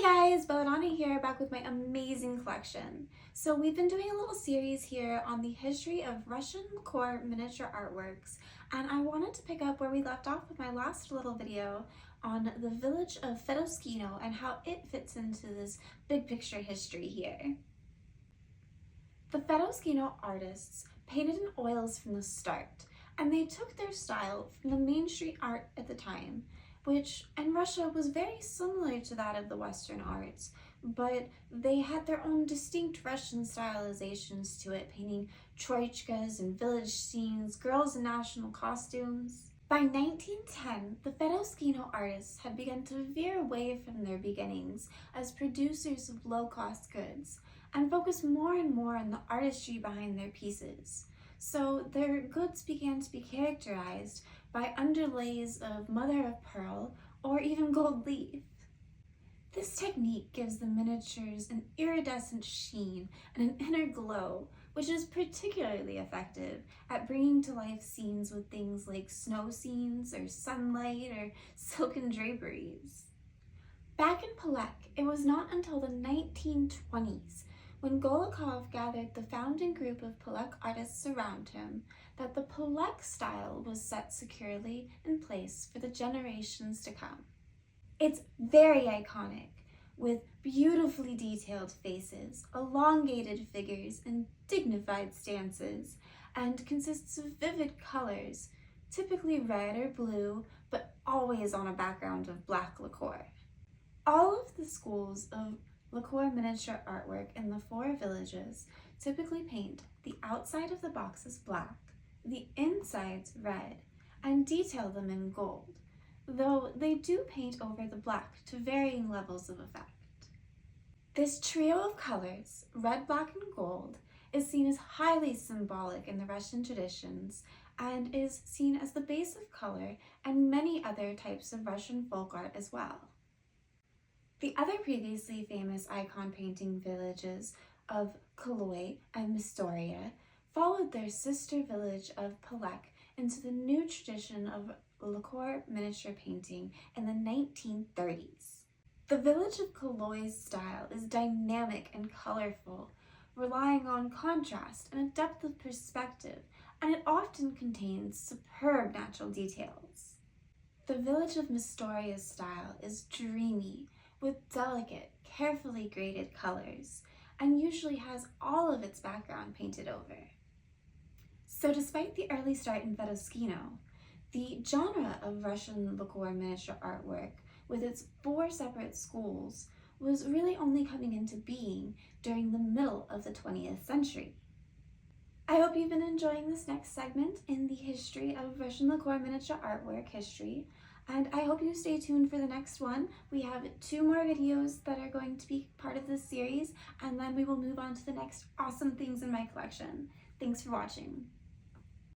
Guys, Belladonna here, back with my amazing collection. So we've been doing a little series here on the history of Russian lacquer miniature artworks, and I wanted to pick up where we left off with my last little video on the village of Fedoskino and how it fits into this big picture history here. The Fedoskino artists painted in oils from the start, and they took their style from the Main Street art at the time, which in Russia was very similar to that of the Western arts, but they had their own distinct Russian stylizations to it, painting troikas and village scenes, girls in national costumes. By 1910, the Fedoskino artists had begun to veer away from their beginnings as producers of low-cost goods and focus more and more on the artistry behind their pieces. So their goods began to be characterized by underlays of mother of pearl or even gold leaf. This technique gives the miniatures an iridescent sheen and an inner glow, which is particularly effective at bringing to life scenes with things like snow scenes or sunlight or silken draperies. Back in Palekh, it was not until the 1920s, when Golikov gathered the founding group of Palekh artists around him, that the Palekh style was set securely in place for the generations to come. It's very iconic, with beautifully detailed faces, elongated figures, and dignified stances, and consists of vivid colors, typically red or blue, but always on a background of black lacquer. All of the schools of lacquer miniature artwork in the four villages typically paint the outside of the boxes black, the insides red, and detail them in gold, though they do paint over the black to varying levels of effect. This trio of colors, red, black, and gold, is seen as highly symbolic in the Russian traditions and is seen as the base of color and many other types of Russian folk art as well. The other previously famous icon painting villages of Kholui and Mstiora followed their sister village of Palekh into the new tradition of lacquer miniature painting in the 1930s. The village of Kholui's style is dynamic and colorful, relying on contrast and a depth of perspective, and it often contains superb natural details. The village of Mstioria's style is dreamy, with delicate, carefully graded colors, and usually has all of its background painted over. So despite the early start in Fedoskino, the genre of Russian lacquer miniature artwork, with its 4 separate schools, was really only coming into being during the middle of the 20th century. I hope you've been enjoying this next segment in the history of Russian lacquer miniature artwork history, and I hope you stay tuned for the next one. We have 2 more videos that are going to be part of this series, and then we will move on to the next awesome things in my collection. Thanks for watching.